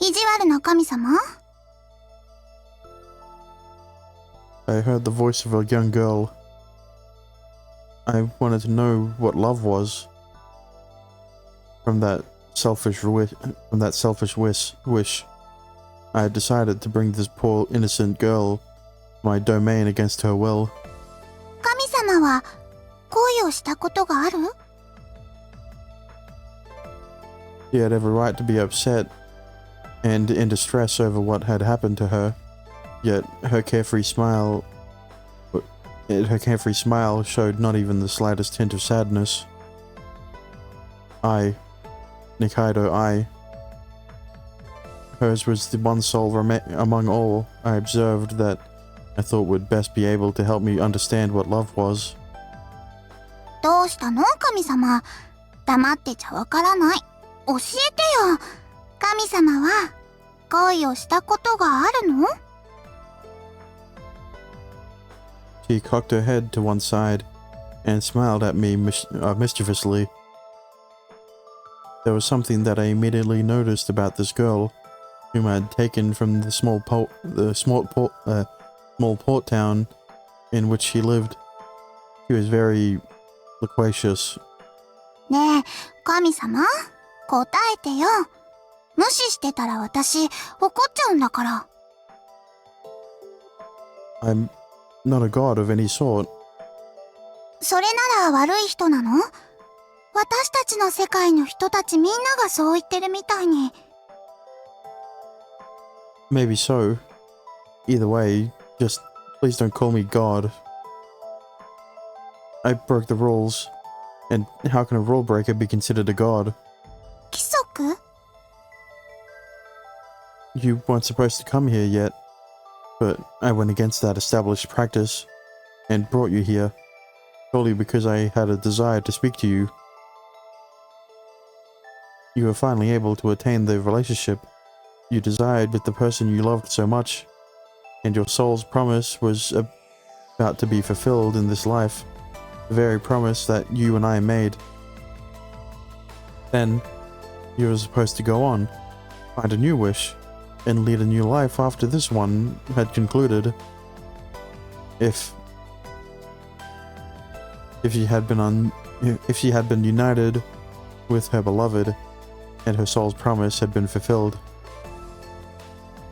意地悪な神様? I heard the voice of a young girl. I wanted to know what love was. From that selfish wish, I had decided to bring this poor innocent girl my domain against her will. 神様は恋をしたことがある? She had every right to be upset and in distress over what had happened to her, yet her carefree smile showed not even the slightest hint of sadness. Nikaido, hers was the one soul among all I observed that I thought would best be able to help me understand what love was. どうしたの神様? 黙ってちゃわからない。教えてよ。神様は恋をしたことがあるの? She cocked her head to one side and smiled at me mischievously. There was something that I immediately noticed about this girl, whom I had taken from the small port town in which she lived. She was very loquacious. ねえ、神様、答えてよ。無視してたら私、怒っちゃうんだから。I'm not a god of any sort. それなら悪い人なの? 私たちの世界の人たちみんながそう言ってるみたいに。Maybe so. Either way, just please don't call me God. I broke the rules, and how can a rule breaker be considered a god? 規則? You weren't supposed to come here yet, but I went against that established practice and brought you here, solely because I had a desire to speak to you. You were finally able to attain the relationship you desired with the person you loved so much, and your soul's promise was about to be fulfilled in this life, the very promise that you and I made. Then, you were supposed to go on, find a new wish, and lead a new life after this one had concluded. If she had been united with her beloved, and her soul's promise had been fulfilled,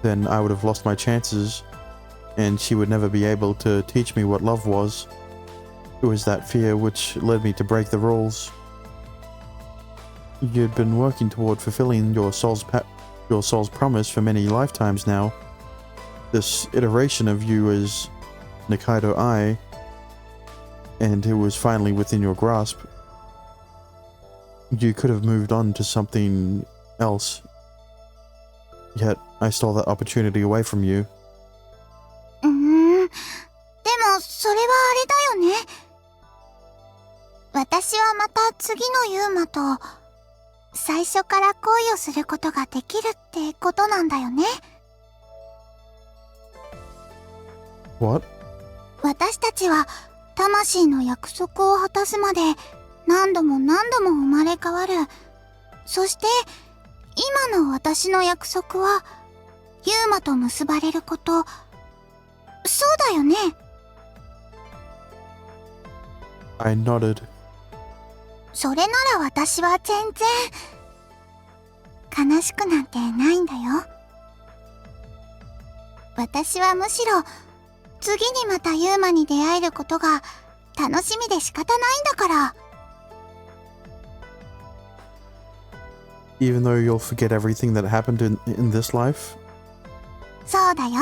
then I would have lost my chances, and she would never be able to teach me what love was. It was that fear which led me to break the rules. You'd been working toward fulfilling your soul's promise for many lifetimes now. This iteration of you is Nikaido I, and it was finally within your grasp. You could have moved on to something else, yet I stole that opportunity away from you. でもそれはあれだよね。私はまた次のユーマと最初から恋をすることができるってことなんだよね。What? 私たちは魂の約束を果たすまで何度も何度も生まれ変わる。そして今の私の約束はユーマと結ばれること。そうだよね。I nodded. それなら私は全然悲しくなんてないんだよ。私はむしろ次にまたユーマに出会えることが楽しみで仕方ないんだから。Even though you'll forget everything that happened in this life? そうだよ。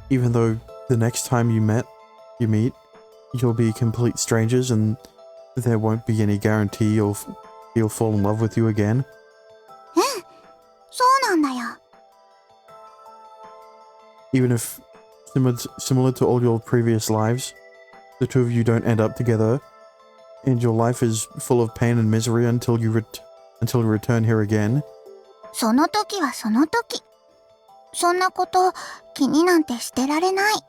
Even though the next time you meet, you'll be complete strangers and there won't be any guarantee he'll fall in love with you again? そうなんだよ。Even if, similar to all your previous lives, the two of you don't end up together, and your life is full of pain and misery until you return here again? その時はその時。そんなこと気になんてしてられない。も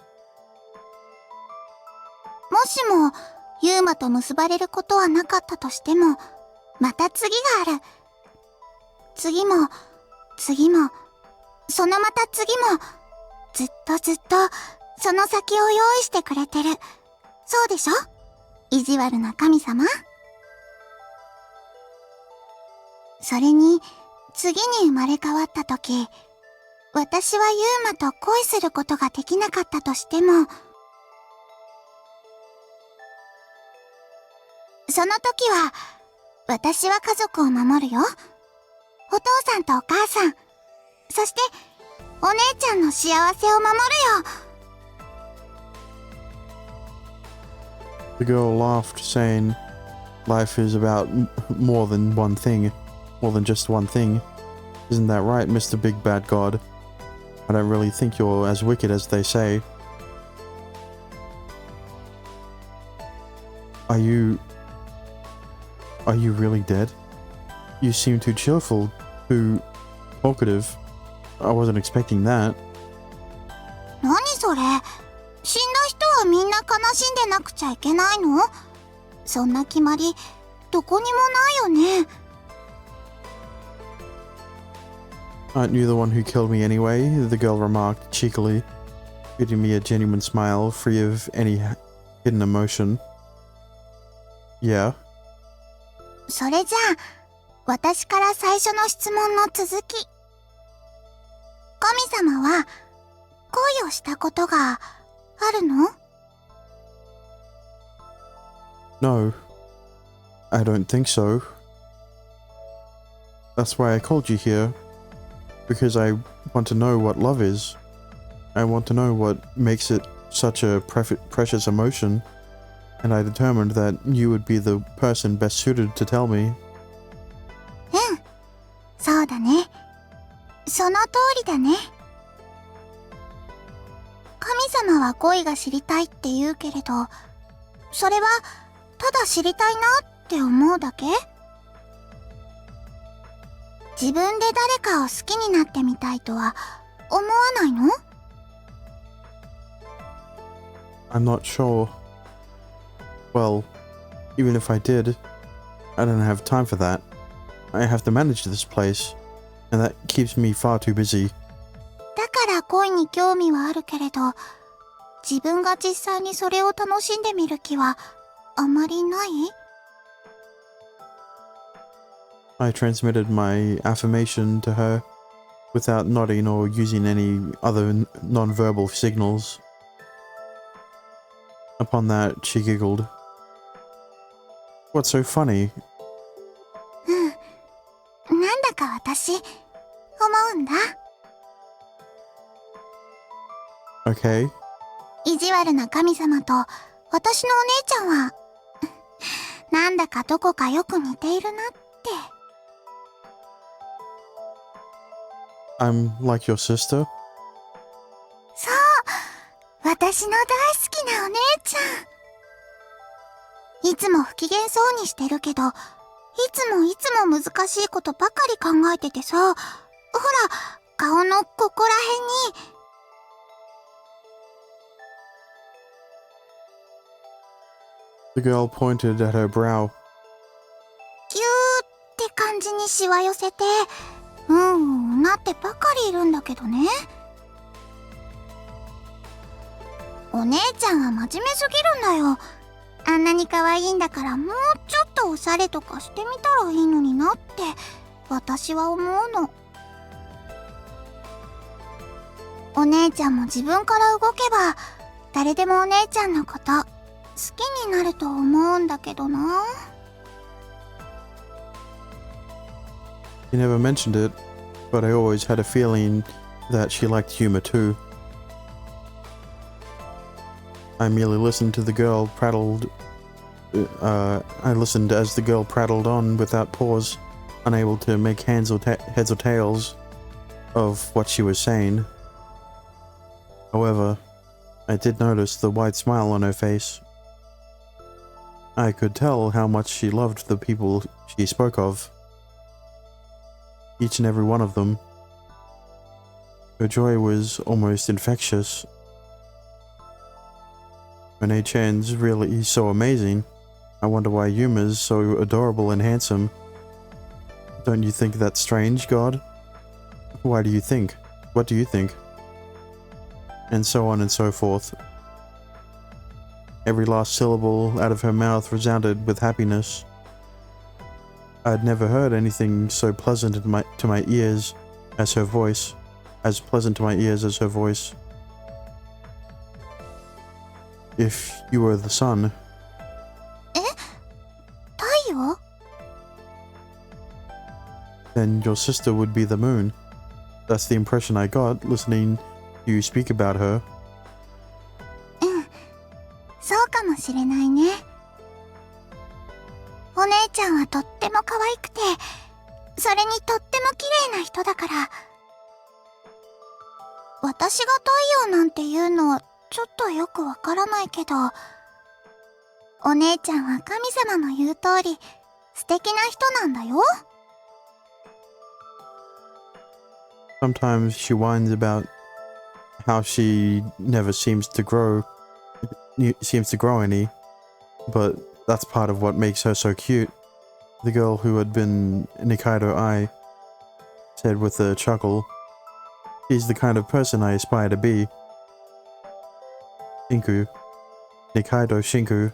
しもユーマと結ばれることはなかったとしても、また次がある。次も、次も、そのまた次も、ずっとずっと、その先を用意してくれてる。そうでしょ？意地悪な神様？それに、次に生まれ変わった時、私はユーマと恋することができなかったとしても、その時は、私は家族を守るよ。お父さんとお母さん、そして、お姉ちゃんの幸せを守るよ。The girl laughed, saying, "Life is about more than one thing. More than just one thing. Isn't that right, Mr. Big Bad God? I don't really think you're as wicked as they say." Are you really dead? You seem too cheerful, too talkative. I wasn't expecting that. 何それ？死んだ人はみんな悲しんでなくちゃいけないの？そんな決まり、どこにもないよね。Aren't you the one who killed me anyway? The girl remarked cheekily, giving me a genuine smile, free of any hidden emotion. Yeah. それじゃあ、私から最初の質問の続き。神様は、恋をしたことがあるの？ No. I don't think so. That's why I called you here. Because I want to know what love is. I want to know what makes it such a precious emotion. And I determined that you would be the person best suited to tell me. うん。そうだね。その通りだね。神様は恋が知りたいって言うけれど、それはただ知りたいなって思うだけ？自分で誰かを好きになってみたいとは思わないの？ I'm not sure. Well, even if I did, I don't have time for that. I have to manage this place, and that keeps me far too busy. だから恋に興味はあるけれど、自分が実際にそれを楽しんでみる気はあまりない？ I transmitted my affirmation to her without nodding or using any other non-verbal signals. Upon that, she giggled. What's so funny? なんだか私、思うんだ。Okay. 意地悪な神様と私のお姉ちゃんは、なんだかどこかよく似ているなって。I'm like your sister? そう、私の大好きなお姉ちゃん。いつも不機嫌そうにしてるけど、いつも難しいことばかり考えててさ、ほら、顔のここら辺に。The girl pointed at her brow. ギューって感じにしわ寄せて、なってばかりいるんだけどね。お姉ちゃんは真面目すぎるんだよ。あんなに可愛いんだからもうちょっとおしゃれとかしてみたらいいのになって私は思うの。お姉ちゃんも自分から動けば誰でもお姉ちゃんのこと好きになると思うんだけどな。You never mentioned it, but I always had a feeling that she liked humor too. I merely listened to the girl I listened as the girl prattled on without pause, unable to make heads or tails of what she was saying. However, I did notice the wide smile on her face. I could tell how much she loved the people she spoke of. Each and every one of them. Her joy was almost infectious. Renee-chan's really so amazing. I wonder why Yuma's so adorable and handsome. Don't you think that's strange, God? Why do you think? What do you think? And so on and so forth. Every last syllable out of her mouth resounded with happiness. I had never heard anything so pleasant to my ears as her voice. As pleasant to my ears as her voice. If you were the sun... 太陽? Then your sister would be the moon. That's the impression I got listening to you speak about her. そうかもしれないね。お姉ちゃんはとっても可愛くて、それにとっても綺麗な人だから。私が太陽なんていうのはちょっとよくわからないけど、お姉ちゃんは神様の言う通り素敵な人なんだよ。Sometimes she whines about how she never seems to grow any, but that's part of what makes her so cute. The girl who had been Nikaido Ai said with a chuckle, "She's the kind of person I aspire to be." Shinku. Nikaido Shinku.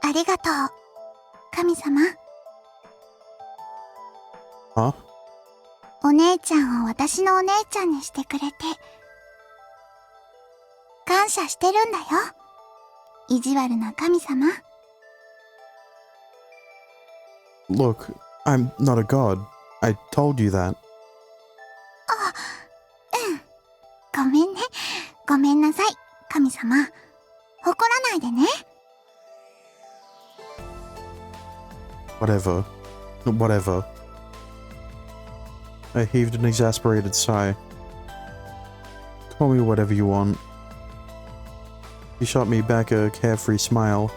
ありがとう、神様。Huh? お姉ちゃんを私のお姉ちゃんにしてくれて感謝してるんだよ、意地悪な神様。 Look, I'm not a god. I told you that. ごめんね、ごめんなさい、神様。怒らないでね。 Whatever. Whatever. I heaved an exasperated sigh. Call me whatever you want. He shot me back a carefree smile.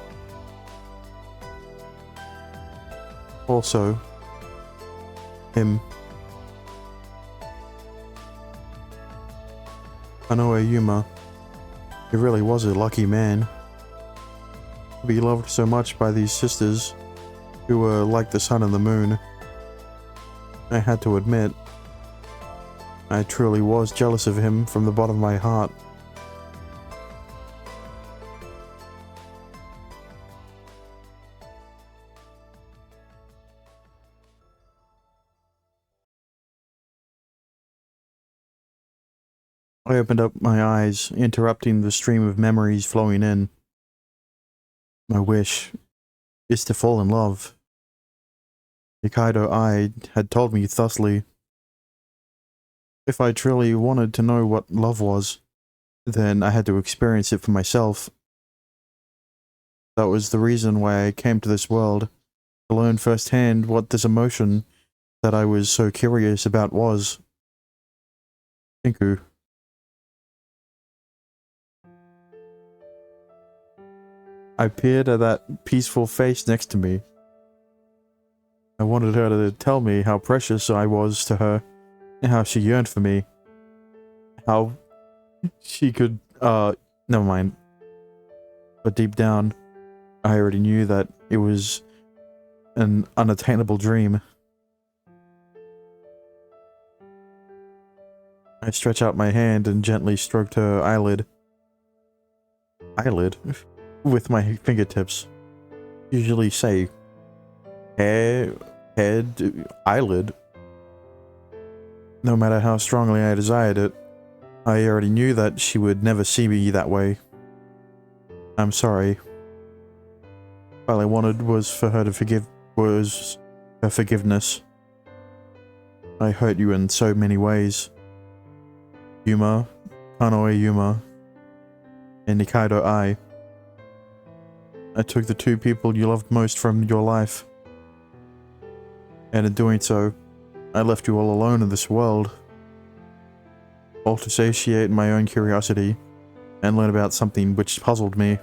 Also, him. Anoe Yuma. He really was a lucky man. To be loved so much by these sisters, who were like the sun and the moon. I had to admit, I truly was jealous of him from the bottom of my heart. I opened up my eyes, interrupting the stream of memories flowing in. My wish is to fall in love. Nikaido Ai had told me thusly. If I truly wanted to know what love was, then I had to experience it for myself. That was the reason why I came to this world, to learn firsthand what this emotion that I was so curious about was. Shinku. I peered at that peaceful face next to me. I wanted her to tell me how precious I was to her, and how she yearned for me. How she could, never mind. But deep down, I already knew that it was an unattainable dream. I stretched out my hand and gently stroked her eyelid. Eyelid? With my fingertips. Usually say hair, head, eyelid. No matter how strongly I desired it, I already knew that she would never see me that way. I'm sorry. All I wanted was for her to her forgiveness. I hurt you in so many ways. Yuma, Anoe Yuma, and Nikaido Ai. I took the two people you loved most from your life. And in doing so, I left you all alone in this world. All to satiate my own curiosity and learn about something which puzzled me.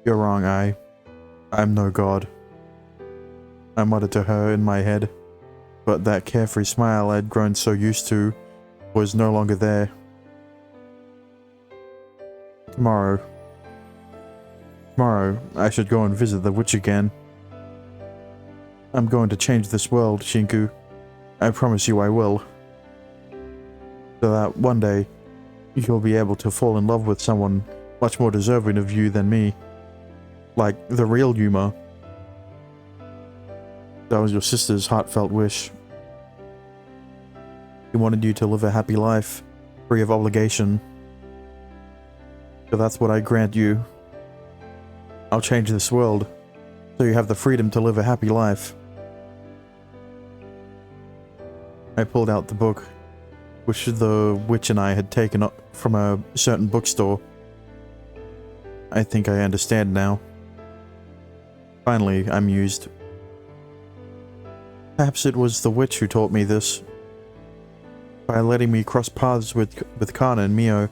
You're wrong, Ai. I'm no god. I muttered to her in my head, but that carefree smile I'd grown so used to was no longer there. Tomorrow. Tomorrow, I should go and visit the witch again. I'm going to change this world, Shinku. I promise you I will. So that one day, you'll be able to fall in love with someone much more deserving of you than me. Like the real Yuma. That was your sister's heartfelt wish. She wanted you to live a happy life, free of obligation. So that's what I grant you. I'll change this world, so you have the freedom to live a happy life. I pulled out the book, which the witch and I had taken up from a certain bookstore. I think I understand now. Finally, I mused. Perhaps it was the witch who taught me this. By letting me cross paths with Kana and Mio,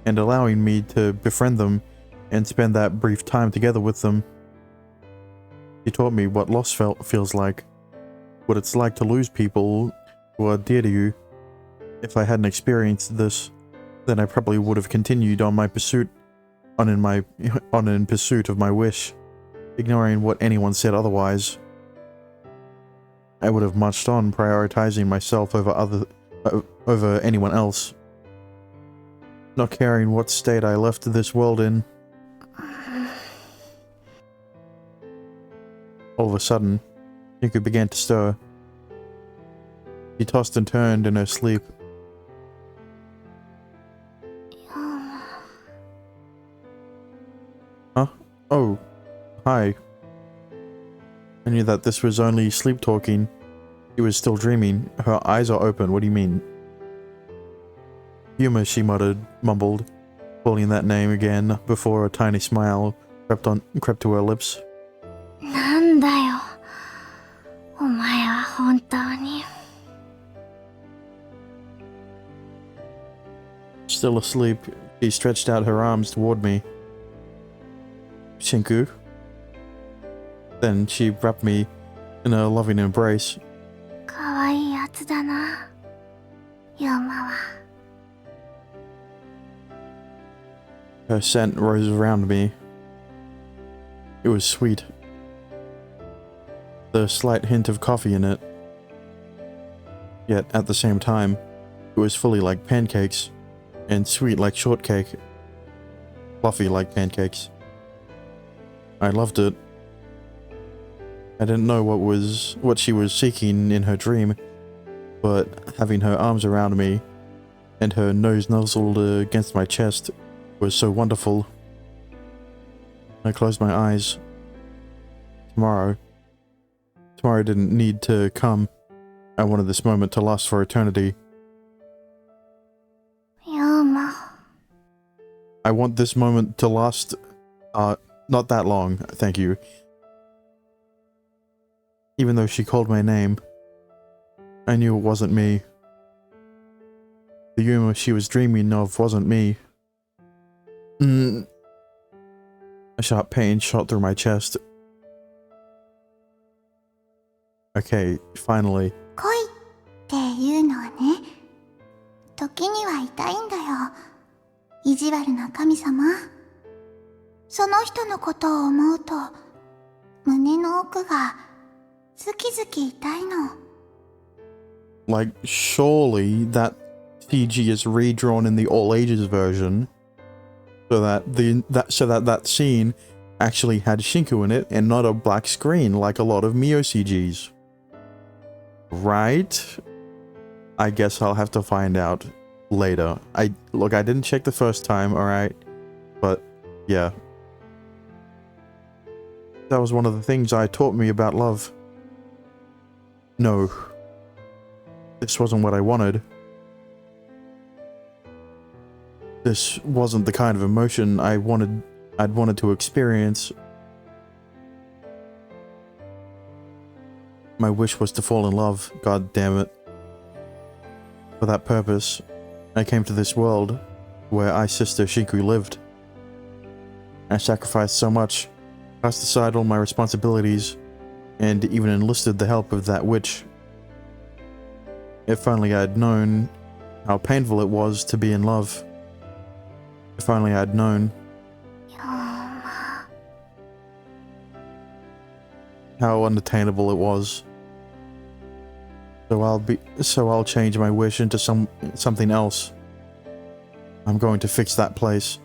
and allowing me to befriend them and spend that brief time together with them. She taught me what loss feels like, what it's like to lose people who are dear to you. If I hadn't experienced this, then I probably would have continued on in pursuit of my wish, ignoring what anyone said otherwise. I would have marched on, prioritizing myself over anyone else, not caring what state I left this world in. All of a sudden, Shinku began to stir. She tossed and turned in her sleep. Huh? Oh, hi. I knew that this was only sleep talking. She was still dreaming. Her eyes are open. What do you mean? Yuma, she mumbled, calling that name again before a tiny smile crept to her lips. なんだよ。お前は本当に。Still asleep, she stretched out her arms toward me. Shinku. Then she wrapped me in a loving embrace. かわいいやつだな、ユーマは。Her scent rose around me. It was sweet. The slight hint of coffee in it. Yet, at the same time, it was fully like pancakes, and sweet like shortcake, fluffy like pancakes. I loved it. I didn't know what she was seeking in her dream, but having her arms around me and her nose nuzzled against my chest was so wonderful. I closed my eyes. Tomorrow didn't need to come. I wanted this moment to last for eternity. ユーマ。 I want this moment to last, not that long, thank you. Even though she called my name, I knew it wasn't me. The Yuma she was dreaming of wasn't me. A sharp pain shot through my chest. Okay, finally. 恋っていうのはね、時には痛いんだよ。意地悪な神様。その人のことを思うと、胸の奥がズキズキ痛いの。Like, surely that CG is redrawn in the all ages version, so that that scene actually had Shinku in it and not a black screen like a lot of Mio CGs. Right? I guess I'll have to find out later. I didn't check the first time, alright? But, yeah. That was one of the things I taught me about love. No. This wasn't what I wanted. This wasn't the kind of emotion I'd wanted to experience. My wish was to fall in love, god damn it. For that purpose, I came to this world where sister Shinku lived. I sacrificed so much, cast aside all my responsibilities, and even enlisted the help of that witch. If only I had known how painful it was to be in love. If only I had known. ユーマ。how unattainable it was. So I'll change my wish into something else. I'm going to fix that place,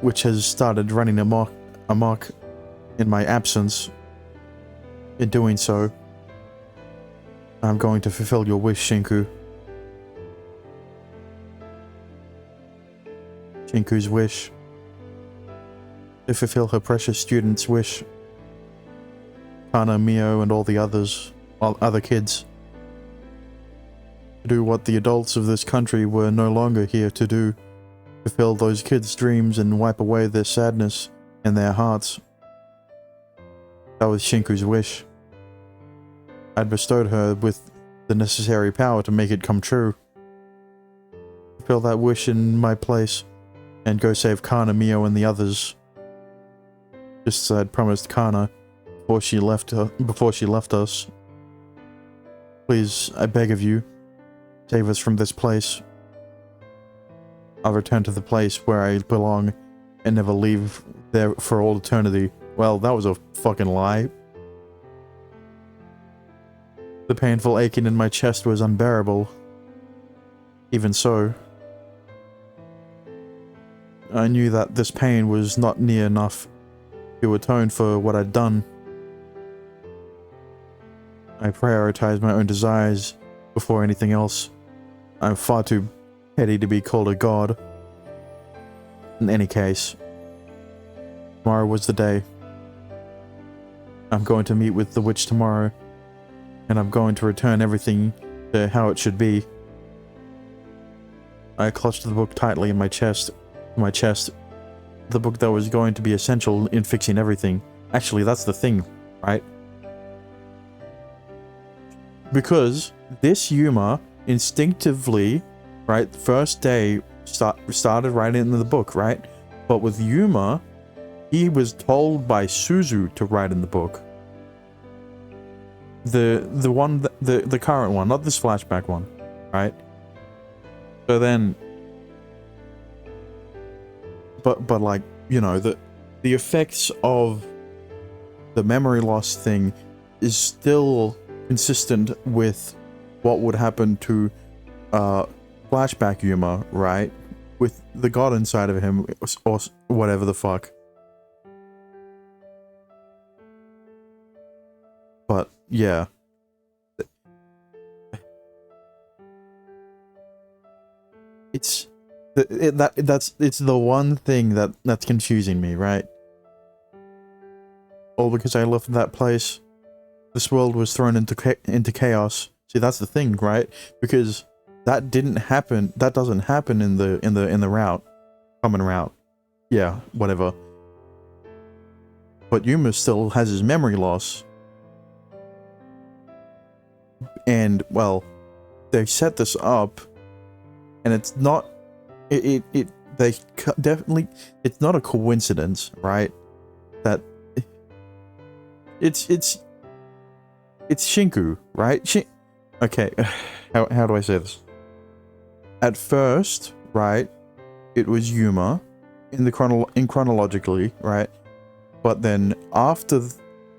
which has started running amok in my absence. In doing so, I'm going to fulfill your wish, Shinku. Shinku's wish. To fulfill her precious student's wish. Kana, Mio, and all the other kids. To do what the adults of this country were no longer here to do. Fulfill those kids' dreams and wipe away their sadness in their hearts. That was Shinku's wish. I'd bestowed her with the necessary power to make it come true. Fulfill that wish in my place, and go save Kana, Mio, and the others. Just as I'd promised Kana before she left us. Please, I beg of you, save us from this place. I'll return to the place where I belong and never leave there for all eternity. Well, that was a fucking lie. The painful aching in my chest was unbearable. Even so, I knew that this pain was not near enough to atone for what I'd done. I prioritized my own desires before anything else. I'm far too petty to be called a god. In any case, tomorrow was the day. I'm going to meet with the witch tomorrow, and I'm going to return everything to how it should be. I clutched the book tightly in my chest. The book that was going to be essential in fixing everything. Actually, that's the thing, right? Because this Yuma instinctively, right, the first day started writing in the book, right? But with Yuma, he was told by Suzu to write in the book. The current one, not this flashback one, right? So then, but like, you know, the effects of the memory loss thing is still consistent with what would happen to flashback Yuma, right? With the god inside of him, or whatever the fuck. But yeah, it's it's the one thing that's confusing me, right? All because I left that place, this world was thrown into chaos. See, that's the thing, right? Because that didn't happen. That doesn't happen in the route, common route. Yeah, whatever. But Yuma still has his memory loss. And, well, they set this up, and it's not, definitely, it's not a coincidence, right? That, it's Shinku, right? Okay, how do I say this? At first, right, it was Yuma, chronologically, right? But then, after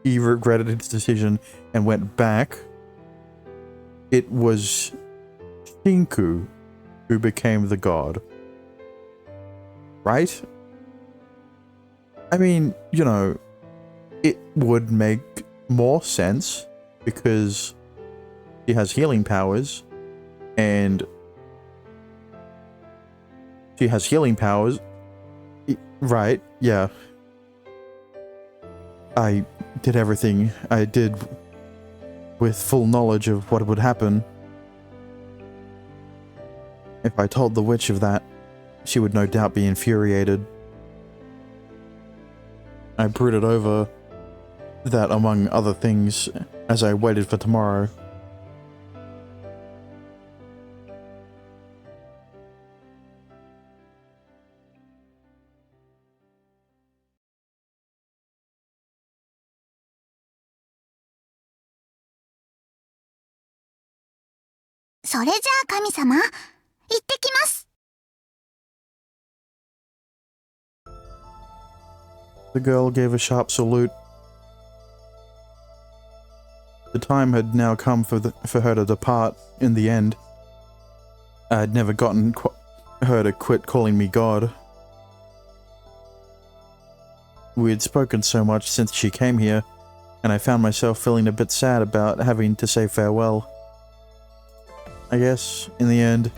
he regretted his decision and went back, it was Shinku who became the god. Right? I mean, you know, it would make more sense because he has healing powers, and she has healing powers. Right, yeah. I did everything I did with full knowledge of what would happen. If I told the witch of that, she would no doubt be infuriated. I brooded over that among other things as I waited for tomorrow.それじゃあ神様、行ってきます。The girl gave a sharp salute. The time had now come for her to depart in the end. I had never gotten her to quit calling me God. We had spoken so much since she came here, and I found myself feeling a bit sad about having to say farewell. I guess, in the end,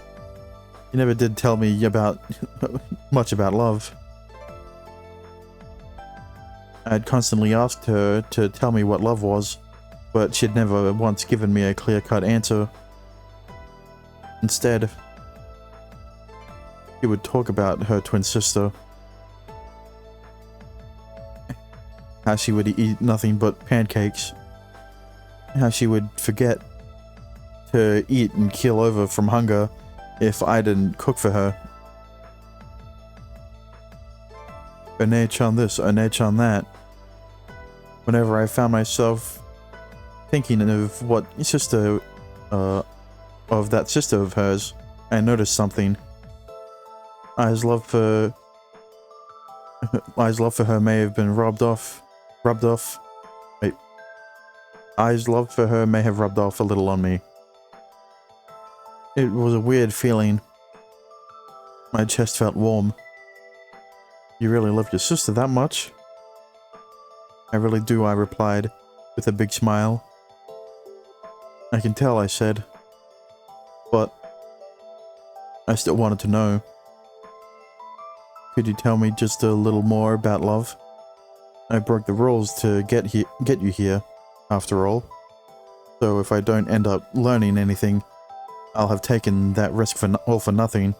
she never did tell me much about love. I had constantly asked her to tell me what love was, but she'd never once given me a clear-cut answer. Instead, she would talk about her twin sister. How she would eat nothing but pancakes. How she would forget to eat and keel over from hunger if I didn't cook for her. One-chan this, one-chan that. Whenever I found myself thinking of what sister, of that sister of hers, I noticed something. Ai's love for her may have been rubbed off. Wait. Ai's love for her may have rubbed off a little on me. It was a weird feeling. My chest felt warm. You really love your sister that much? I really do, I replied, with a big smile. I can tell, I said. But I still wanted to know. Could you tell me just a little more about love? I broke the rules to get you here, after all. So if I don't end up learning anything, I'll have taken that risk all for nothing.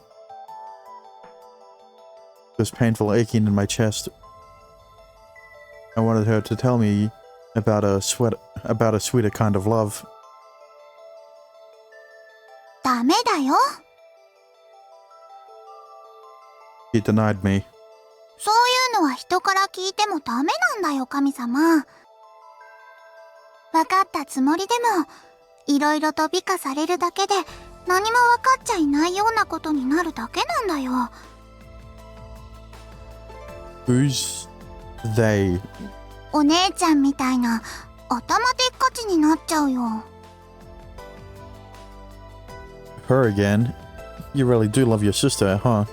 This painful aching in my chest. I wanted her to tell me about a sweeter kind of love. ダメだよ。 She denied me. そういうのは人から聞いてもダメなんだよ、神様。わかったつもりでも、いろいろと美化されるだけで、何もわかっちゃいないようなことになるだけなんだよ。Who's they? お姉ちゃんみたいな、頭でっかちになっちゃうよ。Her again? You really do love your sister, huh?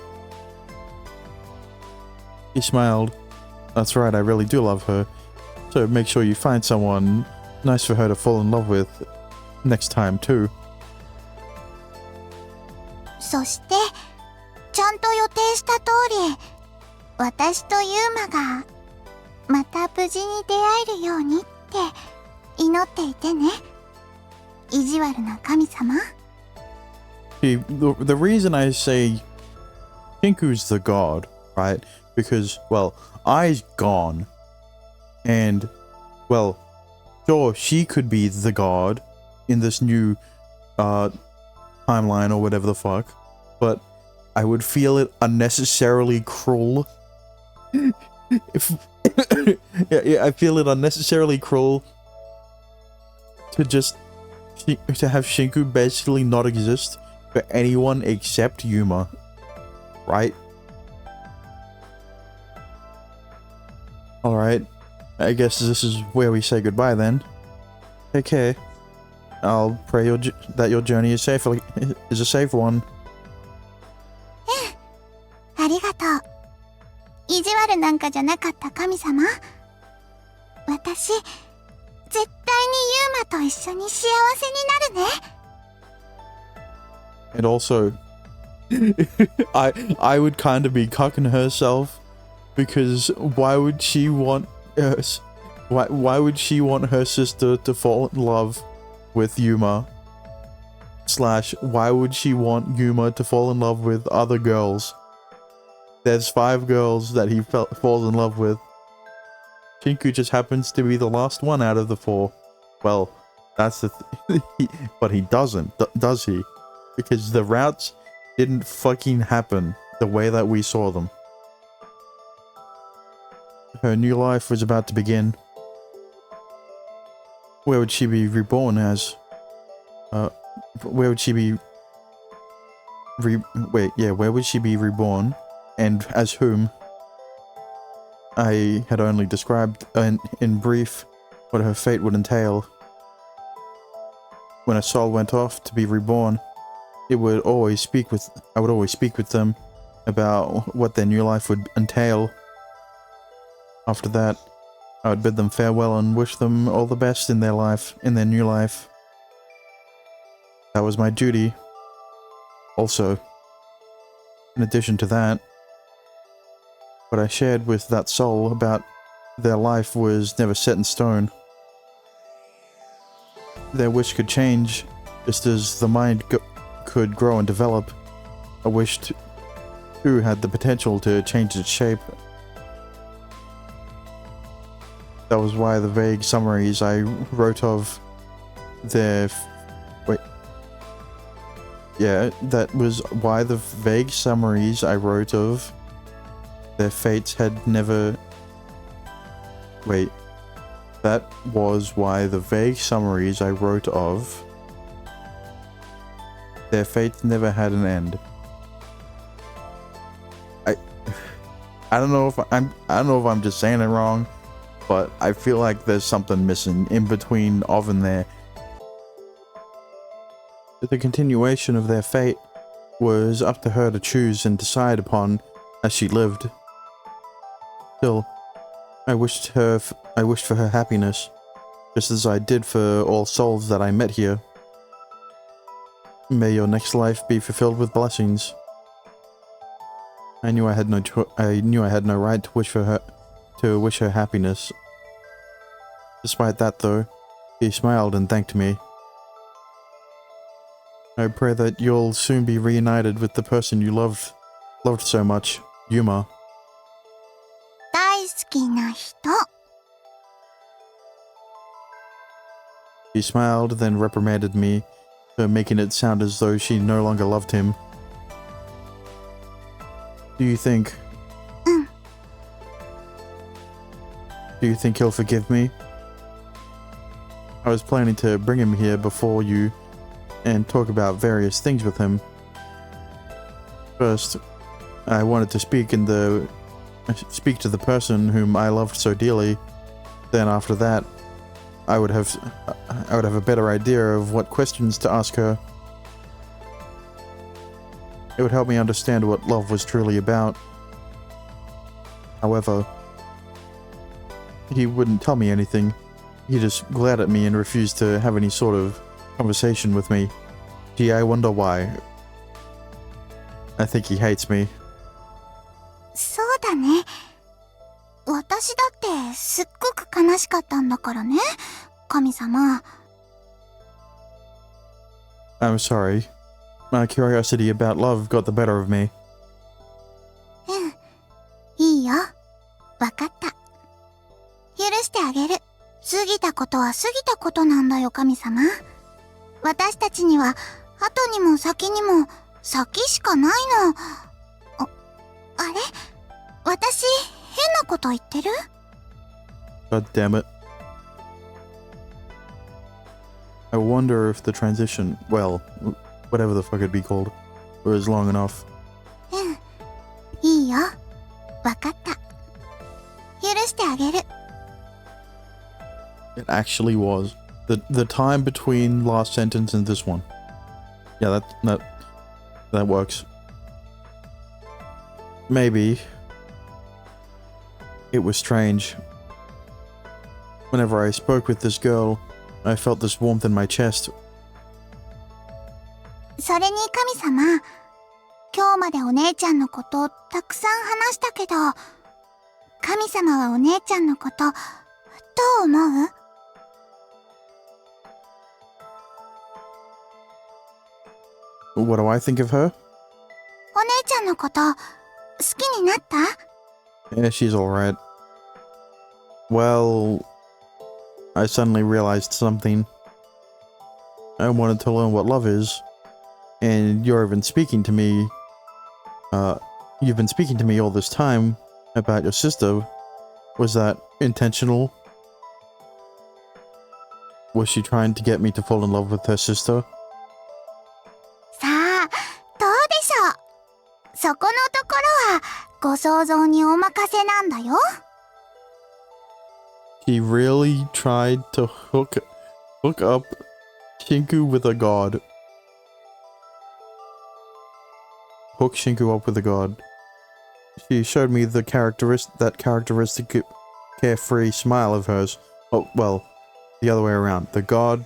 He smiled. That's right, I really do love her. So make sure you find someone nice for her to fall in love with next time too. そして、ちゃんと予定した通り、私とユーマが、また無事に出会えるようにって祈っていてね。意地悪な神様。See, the reason I say Shinku's the god, right? Because, well, Ai's gone. And, well, sure, she could be the god in this new timeline or whatever the fuck. But I would feel it unnecessarily cruel. Yeah, I feel it unnecessarily cruel to have Shinku basically not exist for anyone except Yuma, right? Alright, I guess this is where we say goodbye then. Take care. I'll pray that your journey is a safe one. ありがとう。意地悪なんかじゃなかった神様。私、絶対にユーマと一緒に幸せになるね。And also, I would kind of be cocking herself because why would she want why would she want her sister to fall in love with Yuma? / why would she want Yuma to fall in love with other girls? There's 5 girls that he falls in love with. Shinku just happens to be the last one out of the 4. Well, that's the but he doesn't, does he? Because the routes didn't fucking happen the way that we saw them. Her new life was about to begin. Where would she be reborn as? Where would she be where would she be reborn? And as whom? I had only described in brief what her fate would entail. when a soul went off to be reborn, I would always speak with them about what their new life would entail. After that, I would bid them farewell and wish them all the best in their new life. That was my duty. Also, in addition to that, what I shared with that soul about their life was never set in stone. Their wish could change, just as the mind could grow and develop. A wish too had the potential to change its shape. That was why the vague summaries I wrote of their... that was why the vague summaries I wrote of their fates had never... That was why the vague summaries I wrote of their fates never had an end. I don't know if I'm just saying it wrong, but I feel like there's something missing in between of and there. The continuation of their fate was up to her to choose and decide upon as she lived. Still, I wished for her happiness, just as I did for all souls that I met here. May your next life be fulfilled with blessings. I knew I had no right to wish her happiness. Despite that, though, he smiled and thanked me. I pray that you'll soon be reunited with the person you loved so much, Yuma. 大好きな人。 She smiled, then reprimanded me for making it sound as though she no longer loved him. Do you think he'll forgive me? I was planning to bring him here before you and talk about various things with him. First, I wanted to speak to the person whom I loved so dearly. Then after that, I would have a better idea of what questions to ask her. It would help me understand what love was truly about. However, he wouldn't tell me anything. He just glared at me and refused to have any sort of conversation with me. Gee, I wonder why. I think he hates me. そうだね。私だってすっごく悲しかったんだからね、神様。I'm sorry. My curiosity about love got the better of me. うん。いいよ。わかった。許してあげる。過ぎたことは過ぎたことなんだよ、神様。私たちには後にも先にも先しかないの。あれ？私変なこと言ってる？ God damn it. I wonder if the transition, well, whatever the fuck it'd be called, was long enough. うん。いいよ。わかった。許してあげる。It actually was. The time between last sentence and this one. Yeah, that works. Maybe. It was strange. Whenever I spoke with this girl, I felt this warmth in my chest. それに神様、今日までお姉ちゃんのことたくさん話したけど、神様はお姉ちゃんのことどう思う？ What do I think of her? お姉ちゃんのこと好きになった？ Yeah, she's alright. Well, I suddenly realized something. I wanted to learn what love is. And you've been speaking to me all this time about your sister. Was that intentional? Was she trying to get me to fall in love with her sister? さあ、どうでしょう？そこのところはご想像にお任せなんだよ。 He really tried to hook up Shinku with a god. Hook Shinku up with a god. She showed me that characteristic carefree smile of hers. Oh, well, the other way around. The god,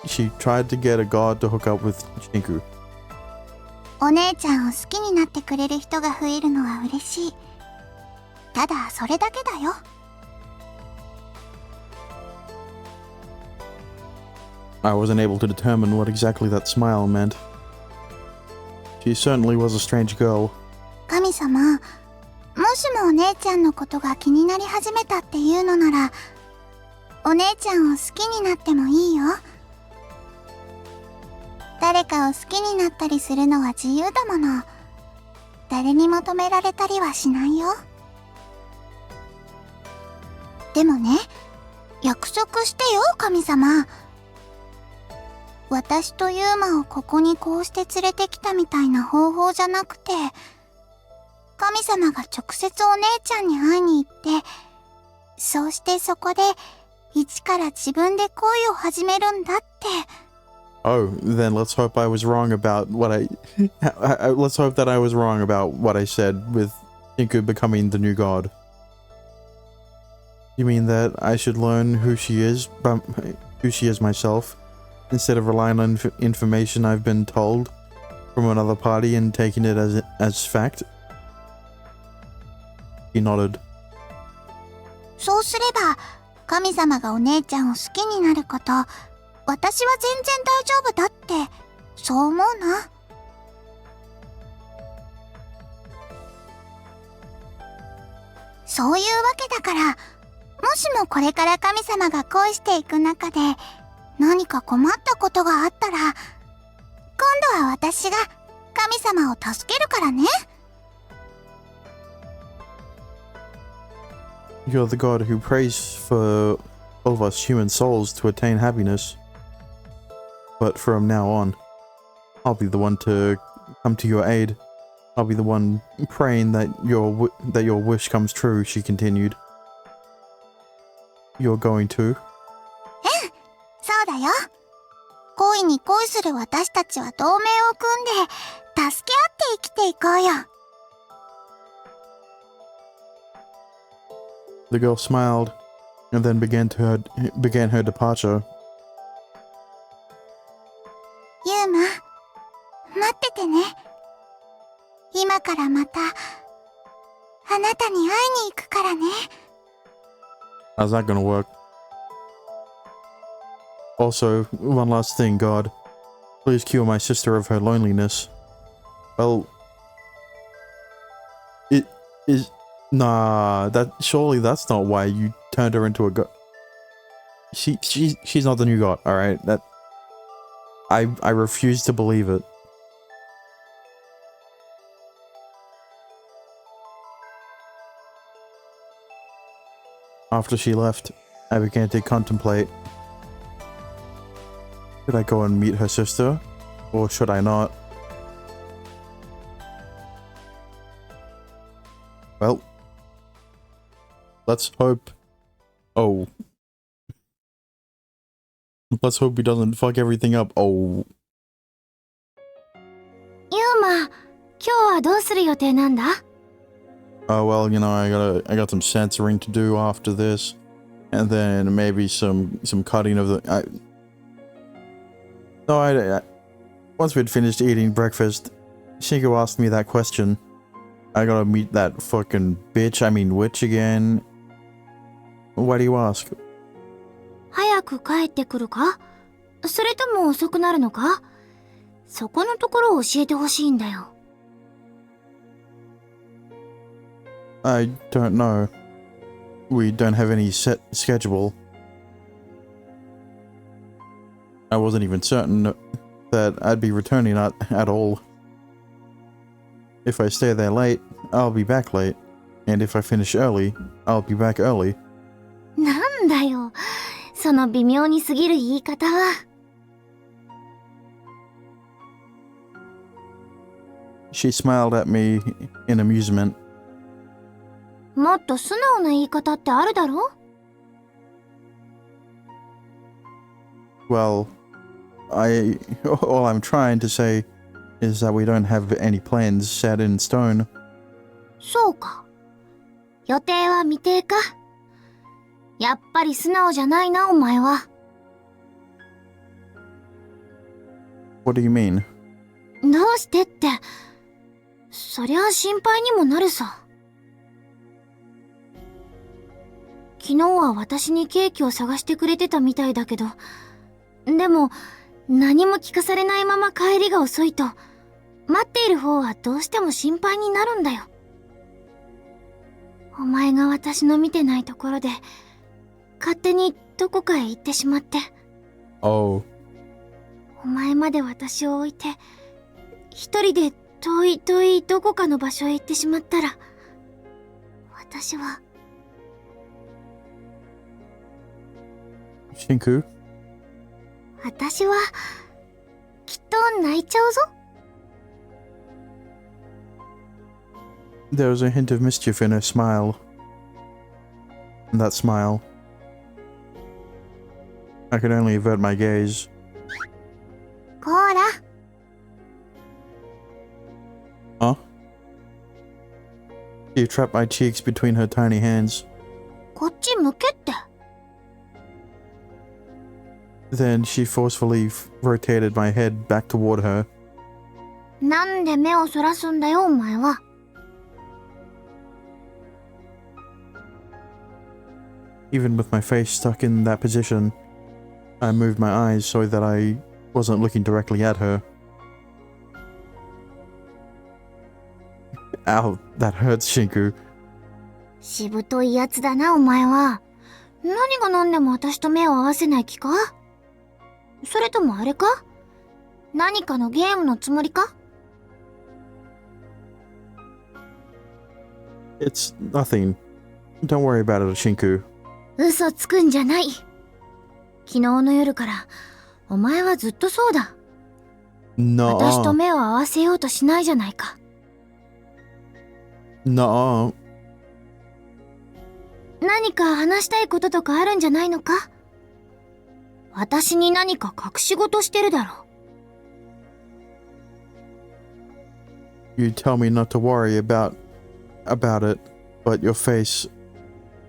she tried to get a god to hook up with Shinku. お姉ちゃんを好きになってくれる人が増えるのは嬉しい。ただそれだけだよ。I wasn't able to determine what exactly that smile meant. She certainly was a strange girl. 神様、もしもお姉ちゃんのことが気になり始めたっていうのなら、お姉ちゃんを好きになってもいいよ。誰かを好きになったりするのは自由だもの。誰にも止められたりはしないよ。でもね、約束してよ、神様。私とユーマをここにこうして連れてきたみたいな方法じゃなくて、神様が直接お姉ちゃんに会いに行って、そうしてそこで一から自分で恋を始めるんだって。Oh, then let's hope I was wrong about what let's hope that I was wrong about what I said with Shinku becoming the new god. You mean that I should learn who she is myself, instead of relying on information I've been told from another party and taking it as fact? He nodded. そうすれば、神様がお姉ちゃんを好きになること、私は全然大丈夫だって、そう思うな。そういうわけだから、もしもこれから神様が恋していく中で、何か困ったことがあったら、今度は私が神様を助けるからね。You're the god who prays for all of us human souls to attain happiness. But from now on, I'll be the one to come to your aid. I'll be the one praying that your wish comes true, she continued. You're going to? そうだよ。恋に恋する私たちは同盟を組んで、助け合って生きていこうよ。The girl smiled, and then began her departure. ユーマ、待っててね。今からまた、あなたに会いに行くからね。How's that gonna work? Also, one last thing, God. Please cure my sister of her loneliness. Well, it is... Nah, surely that's not why you turned her into a god. She's not the new god, alright? I refuse to believe it. After she left, I began to contemplate. Should I go and meet her sister? Or should I not? Well, let's hope... Oh. Let's hope he doesn't fuck everything up. Oh. ユーマ、今日はどうする予定なんだ？ Oh, well, you know, I got some censoring to do after this. And then maybe some cutting of the... Once we'd finished eating breakfast, Shinku asked me that question. I gotta meet that fucking witch again. Why do you ask? 早く帰ってくるか？それとも遅くなるのか？そこのところを教えてほしいんだよ。I don't know. We don't have any set schedule. I wasn't even certain that I'd be returning at all. If I stay there late, I'll be back late. And if I finish early, I'll be back early. なんだよ、その微妙に過ぎる言い方は。She smiled at me in amusement. もっと素直な言い方ってあるだろ？ Well, All I'm trying to say is that we don't have any plans set in stone. そうか。予定は未定か。やっぱり素直じゃないな、お前は。What do you mean? どうしてって、そりゃ心配にもなるさ。昨日は私にケーキを探してくれてたみたいだけど、でも何も聞かされないまま帰りが遅いと、待っている方はどうしても心配になるんだよ。お前が私の見てないところで、勝手にどこかへ行ってしまって。Oh. お前まで私を置いて、一人で遠い遠いどこかの場所へ行ってしまったら、私は。Shinku? 私は、きっと泣いちゃうぞ。There was a hint of mischief in her smile. And that smile. I could only avert my gaze. こーら。Huh? She trapped my cheeks between her tiny hands. こっち向けって。Then she forcefully rotated my head back toward her. なんで目をそらすんだよ、お前は。Even with my face stuck in that position, I moved my eyes so that I wasn't looking directly at her. Ow, that hurts, Shinku. しぶといやつだな、お前は。何が何でも私と目を合わせない気か？それともあれか？何かのゲームのつもりか？ It's nothing. Don't worry about it, Shinku. 嘘つくんじゃない。昨日の夜から、お前はずっとそうだ。私と No. 目を合わせようとしないじゃないか。No. 何か話したいこととかあるんじゃないのか？私に何か隠し事してるだろう。You tell me not to worry about it, but your face,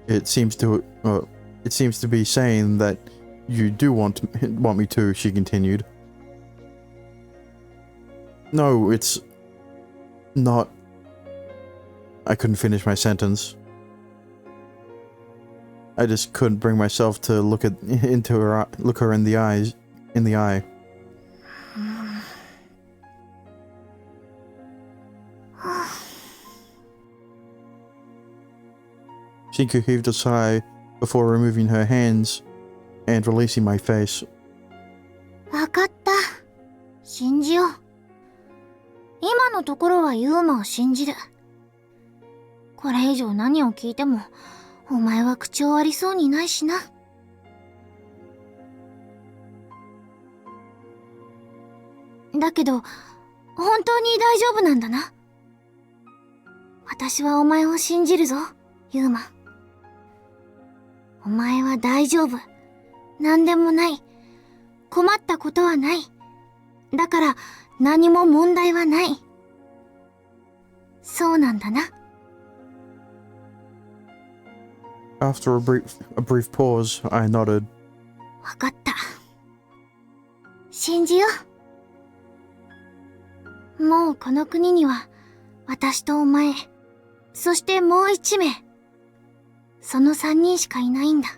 it seems to be saying that you do want me to, she continued. No, it's not. I couldn't finish my sentence. I just couldn't bring myself to look her in the eye. Shinku heaved a sigh before removing her hands and releasing my face. わかった。信じよう。今のところはユーマを信じる。これ以上何を聞いても、お前は口を割りそうにないしな。だけど、本当に大丈夫なんだな。私はお前を信じるぞ、ユーマ。お前は大丈夫。なんでもない。困ったことはない。だから何も問題はない。そうなんだな。After a brief pause, I nodded. わかった。信じよう。もうこの国には、私とお前、そしてもう一名。その3人しかいないんだ。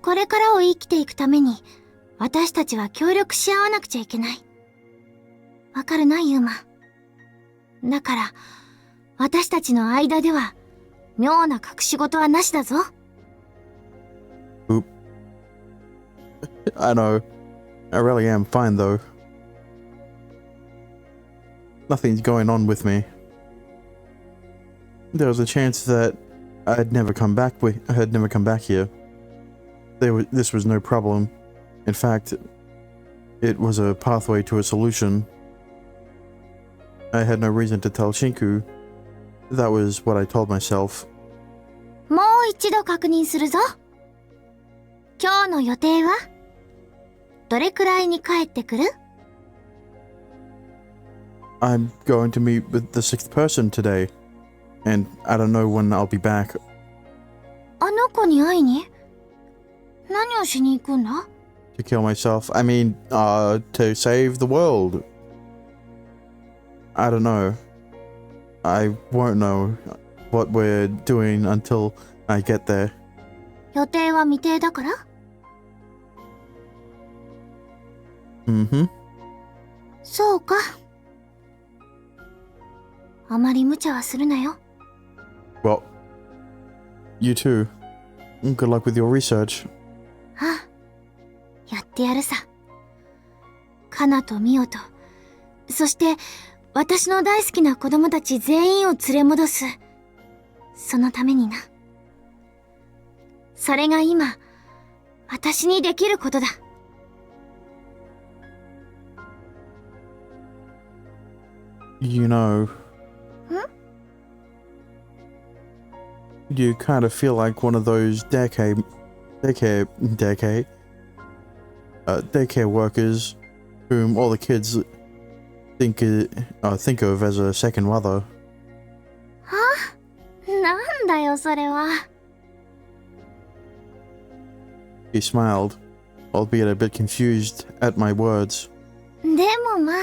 これからを生きていくために、私たちは協力し合わなくちゃいけない。わかるな、ユーマ。だから、私たちの間では、妙な隠し事はなしだぞ。Oop. I know. I really am fine though. Nothing's going on with me. There was a chance that I had never come back here. This was no problem. In fact, it was a pathway to a solution. I had no reason to tell Shinku. That was what I told myself. もう一度確認するぞ。今日の予定はどれくらいに帰ってくる？ I'm going to meet with the sixth person today, and I don't know when I'll be back. あの子に会いに？何をしに行くんだ？ To kill myself. I mean, to save the world. I don't know. I won't know what we're doing until I get there. 予定は未定だから？ Mm-hmm. そうか。あまり無茶はするなよ。Well, you too. Good luck with your research. ああ、やってやるさ。カナとミオと、そして私の大好きな子供たち全員を連れ戻す。そのためにな。それが今、私にできることだ。You know... You kind of feel like one of those daycare workers whom all the kids think of as a second mother. は？なんだよそれは。He smiled, albeit a bit confused at my words. でもまあ、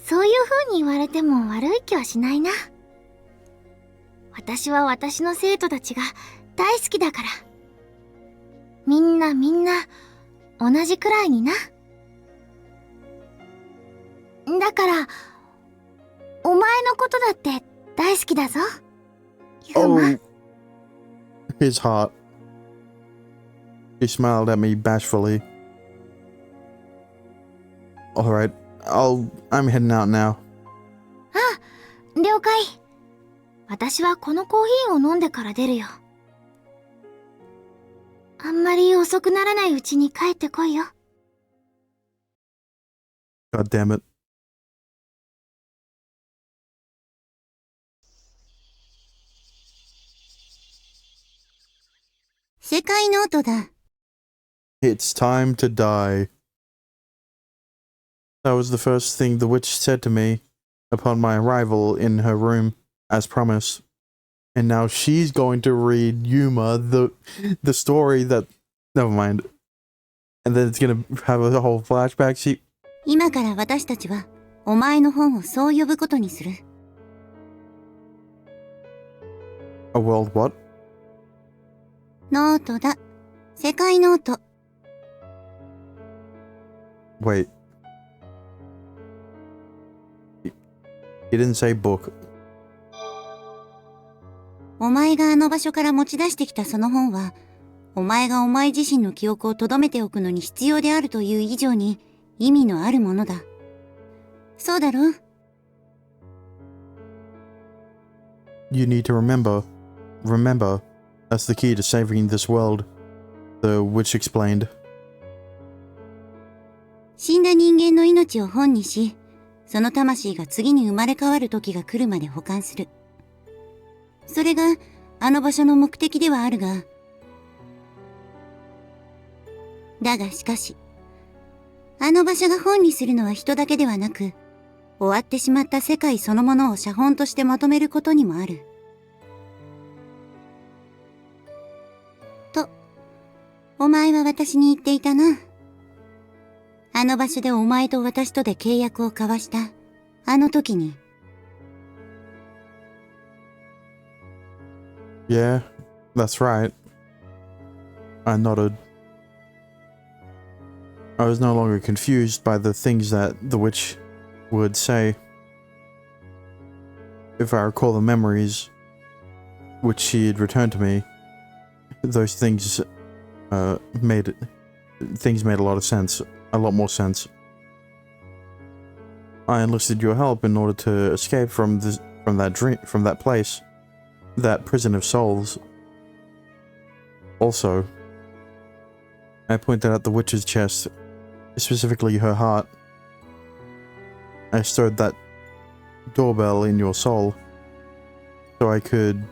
そういう風に言われても悪い気はしないな。私は私の生徒たちが大好きだから。みんな同じくらいにな。だから、お前のことだって大好きだぞ。ユマ。Oh, his heart. He smiled at me bashfully. Alright, I'm heading out now. あ、了解。私はこのコーヒーを飲んでから出るよ。あんまり遅くならないうちに帰ってこいよ。God damn it. 世界ノートだ。It's time to die. That was the first thing the witch said to me upon my arrival in her room, as promised. And now she's going to read Yuma the story that... Never mind. And then it's gonna have a whole flashback. She... 今から私たちは、お前の本をそう呼ぶことにする。A world what? ノートだ。世界ノート。Wait. He didn't say book. お前があの場所から持ち出してきたその本は、お前がお前自身の記憶を留めておくのに必要であるという以上に意味のあるものだ。そうだろう？ You need to remember. Remember. That's the key to saving this world. The witch explained. 死んだ人間の命を本にし、その魂が次に生まれ変わる時が来るまで保管する。それがあの場所の目的ではあるが、だがしかし、あの場所が本にするのは人だけではなく、終わってしまった世界そのものを写本としてまとめることにもある。と、お前は私に言っていたな。あの場所でお前と私とで契約を交わした、あの時に。Yeah, that's right. I nodded. I was no longer confused by the things that the witch would say. If I recall the memories which she had returned to me, those things made a lot of sense, a lot more sense. I enlisted your help in order to escape from that place, that prison of souls. Also, I pointed out the witch's chest, specifically her heart. I stirred that doorbell in your soul, so I could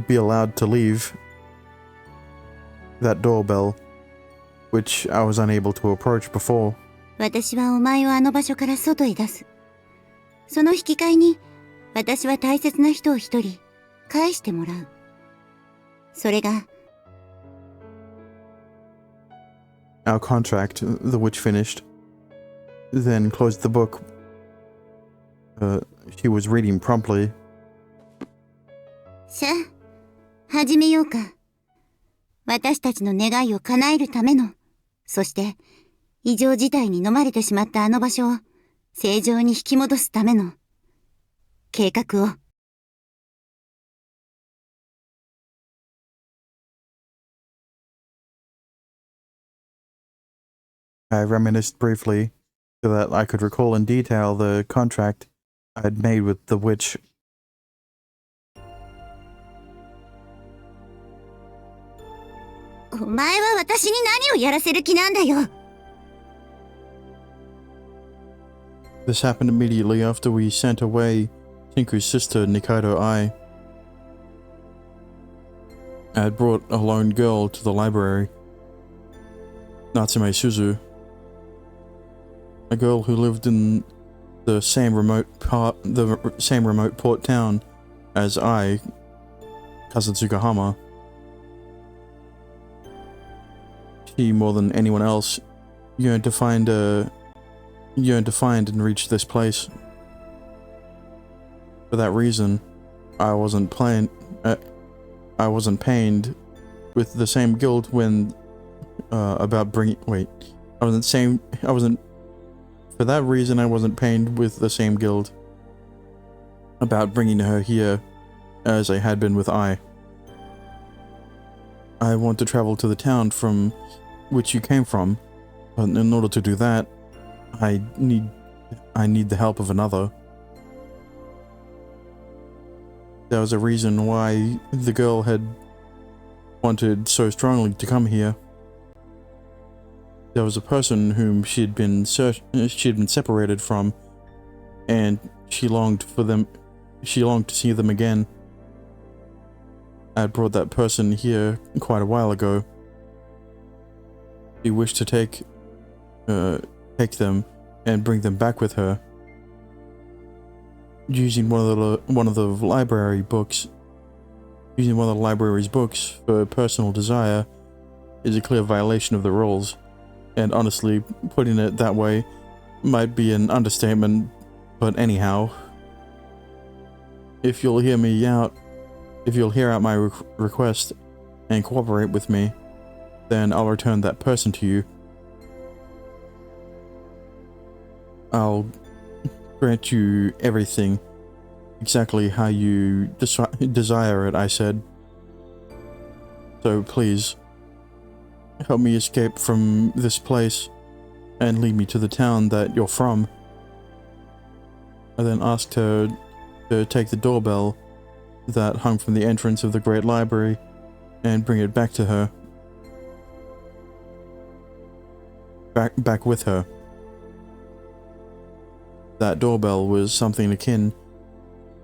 be allowed to leave. That doorbell which I was unable to approach before. 私はお前をあの場所から外へ出す。その引き換えに、私は大切な人を一人、返してもらう。それが、Our contract, the witch finished, then closed the book. She was reading promptly. さあ、始めようか。私たちの願いを叶えるための、そして、異常事態に飲まれてしまったあの場所を、正常に引き戻すための、計画を。I reminisced briefly so that I could recall in detail the contract I had made with the witch. お前は私に何をやらせる気なんだよ。This happened immediately after we sent away Tinku's sister Nikaido Ai. I had brought a lone girl to the library, Natsume Suzu, a girl who lived in the same remote port town as I, cousin Tsukahama. She, more than anyone else, yearned to find and reach this place. For that reason, I wasn't pained with the same guilt when about bringing. For that reason, I wasn't pained with the same guilt about bringing her here as I had been with I. I want to travel to the town from which you came from, but in order to do that, I need the help of another. There was a reason why the girl had wanted so strongly to come here. There was a person whom she had been separated from, and she longed to see them again. I had brought that person here quite a while ago. She wished to take them and bring them back with her. Using one of the library's books for personal desire is a clear violation of the rules, and honestly, putting it that way might be an understatement, but anyhow. If you'll hear out my request and cooperate with me, then I'll return that person to you. I'll grant you everything exactly how you desire it, I said. So please, help me escape from this place and lead me to the town that you're from. I then asked her to take the doorbell that hung from the entrance of the Great Library and bring it back to her. Back with her. That doorbell was something akin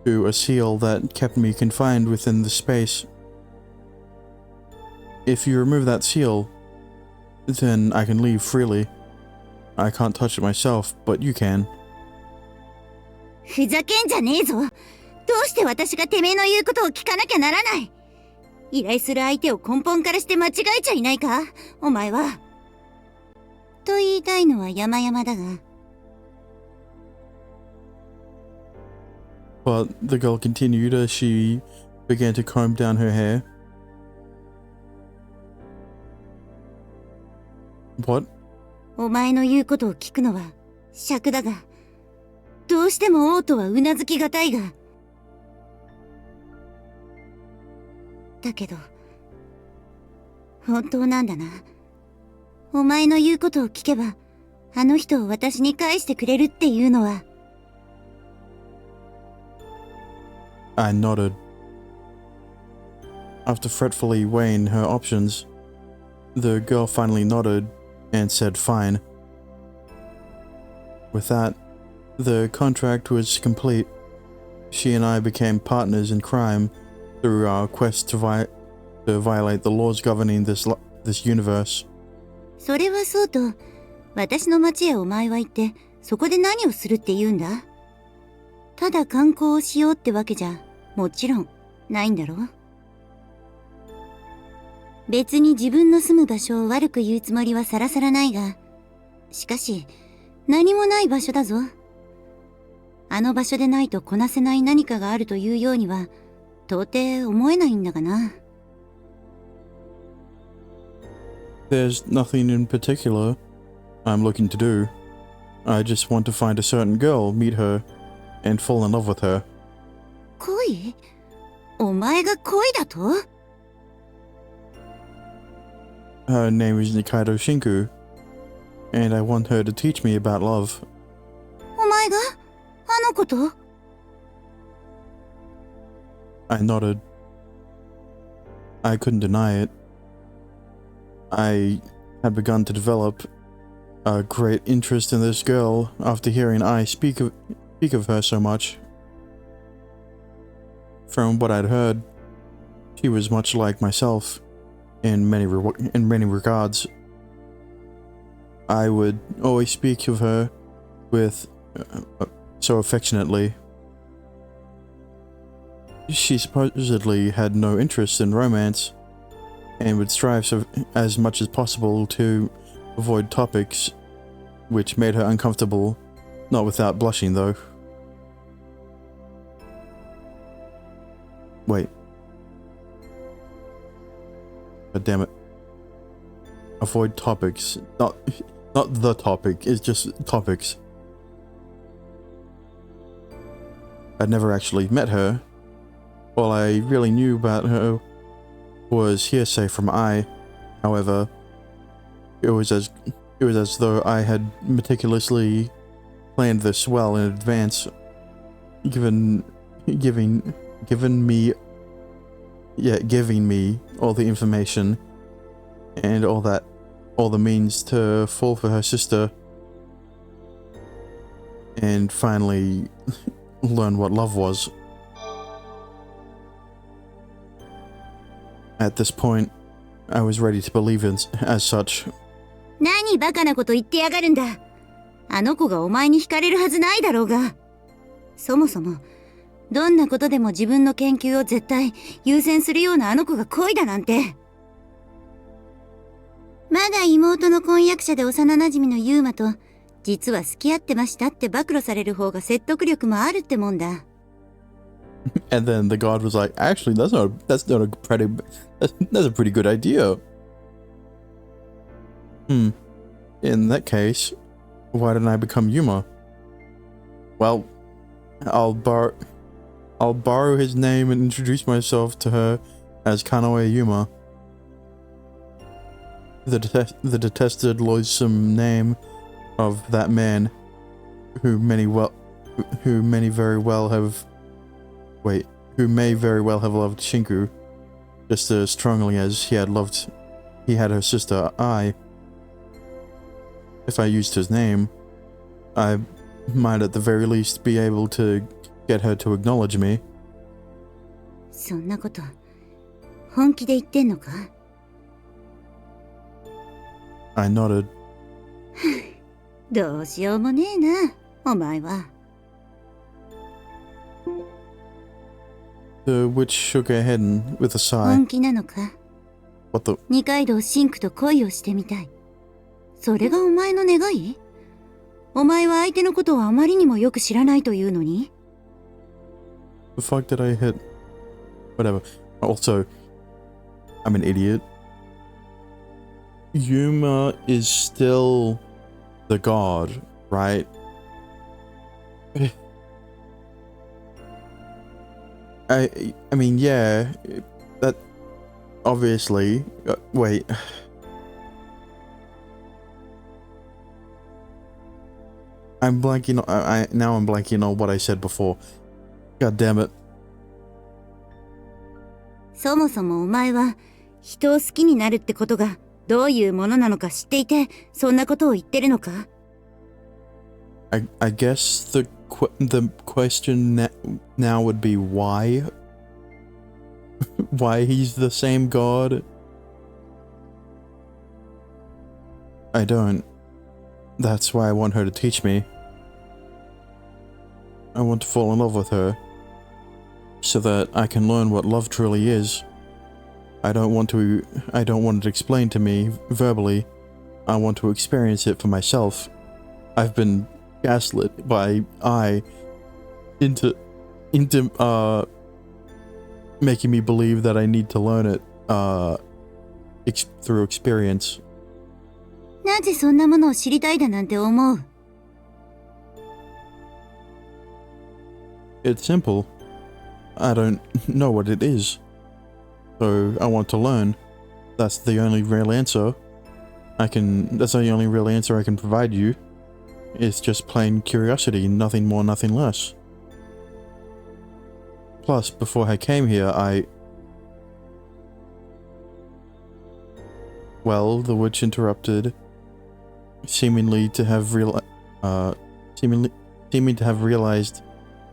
to a seal that kept me confined within the space. If you remove that seal, then I can leave freely. I can't touch it myself, but you can. ふざけんじゃねえぞ。どうして私がてめえの言うことを聞かなきゃならない。依頼する相手を根本からして間違えちゃいないか、お前は。と言いたいのは山々だが。But the girl continued as she began to comb down her hair. What? お前の言うことを聞くのは尺だが、どうしても王とはうなずきがたいが。だけど、本当なんだな。お前の言うことを聞けば、あの人を私に返してくれるっていうのは。I nodded. After fretfully weighing her options, the girl finally nodded and said fine. With that, the contract was complete. She and I became partners in crime through our quest to violate the laws governing this universe. それはそうと、私の町へお前は行って、そこで何をするって言うんだ？ただ観光をしようってわけじゃ、もちろん、ないんだろ？別に自分の住む場所を悪く言うつもりはさらさらないが、しかし、何もない場所だぞ。あの場所でないとこなせない何かがあるというようには、到底思えないんだがな。There's nothing in particular I'm looking to do. I just want to find a certain girl, meet her, and fall in love with her. 恋？お前が恋だと？ Her name is Nikaido Shinku, and I want her to teach me about love. お前があの子と？ I nodded. I couldn't deny it. I had begun to develop a great interest in this girl after hearing I speak of her so much. From what I'd heard, she was much like myself in many regards. I would always speak of her with so affectionately. She supposedly had no interest in romance and would strive as much as possible to avoid topics which made her uncomfortable, not without blushing though. Wait. God damn it. Avoid topics. Not the topic, it's just topics. I'd never actually met her. All I really knew about her was hearsay from I. However, it was as though I had meticulously planned this well in advance, giving me all the information and all the means to fall for her sister and finally learn what love was. At this point, I was ready to believe as such. 何バカなこと言ってやがるんだ。あの子がお前に惹かれるはずないだろうが。そもそも、どんなことでも自分の研究を絶対優先するようなあの子が恋だなんて。まだ妹の婚約者で幼馴染のユーマと、実は付き合ってましたって暴露される方が説得力もあるってもんだ。And then the god was like, actually, that's a pretty good idea. In that case, why didn't I become Yuma? Well, I'll borrow his name and introduce myself to her as Kanoe Yuma. The detested, loathsome name of that man who may very well have loved Shinku just as strongly as he had her sister Ai. If I used his name, I might at the very least be able to get her to acknowledge me. そんなこと、本気で言ってんのか？ I nodded. どうしようもねえな、お前は。The witch shook her head with a sigh. 本気なのか？ What the? 二階堂シンクと恋をしてみたい。それがお前の願い？お前は相手のことをあまりにもよく知らないというのに？ The fuck did I hit? Whatever. Also, I'm an idiot. Yuma is still the god, right? I mean, yeah, that obviously. Wait. I'm blanking. Now I'm blanking on what I said before. God damn it. そもそもお前は人を好きになるってことがどういうものなのか知っていてそんなことを言ってるのか？ I guess the question now would be why? Why he's the same god? I don't. That's why I want her to teach me. I want to fall in love with her, so that I can learn what love truly is. I don't want it explained to me verbally. I want to experience it for myself. I've been gaslit by into making me believe that I need to learn it through experience. なぜそんなものを知りたいだなんて思う？ It's simple. I don't know what it is. So I want to learn. That's the only real answer. That's the only real answer I can provide you. It's just plain curiosity, nothing more, nothing less. Plus, before I came here, Well, the witch interrupted, seeming to have realized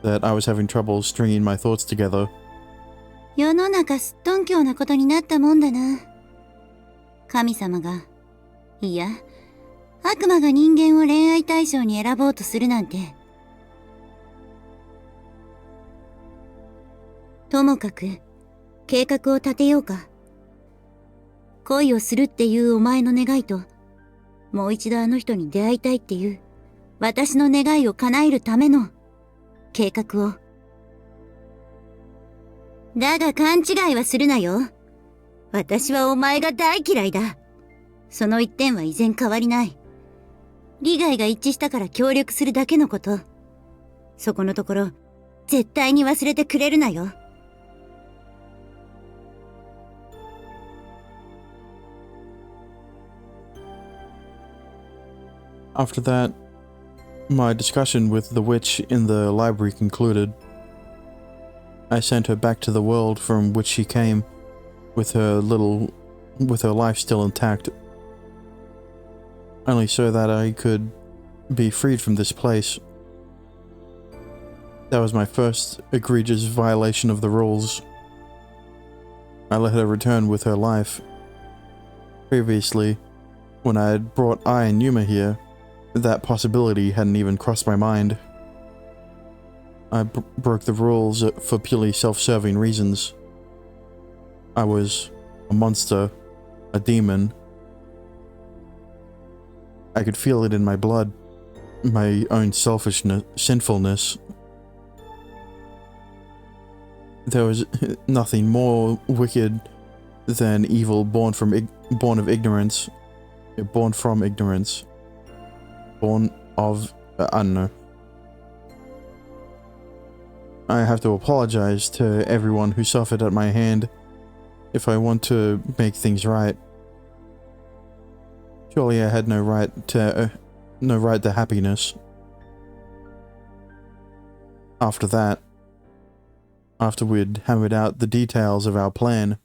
that I was having trouble stringing my thoughts together. 世の中すっとんきょうなことになったもんだな。神様が、いや、悪魔が人間を恋愛対象に選ぼうとするなんて。ともかく、計画を立てようか。恋をするっていうお前の願いと、もう一度あの人に出会いたいっていう、私の願いを叶えるための計画を。だが勘違いはするなよ。私はお前が大嫌いだ。その一点は依然変わりない。利害が一致したから協力するだけのこと。そこのところ、絶対に忘れてくれるなよ。After that, my discussion with the witch in the library concluded. I sent her back to the world from which she came, with her life still intact, only so that I could be freed from this place. That was my first egregious violation of the rules. I let her return with her life. Previously, when I had brought Ai and Yuma here, that possibility hadn't even crossed my mind. I broke the rules for purely self-serving reasons. I was a monster, a demon. I could feel it in my blood, my own selfishness, sinfulness. There was nothing more wicked than evil born from ignorance. I don't know. I have to apologize to everyone who suffered at my hand if I want to make things right. Surely I had no right to happiness. After we'd hammered out the details of our plan,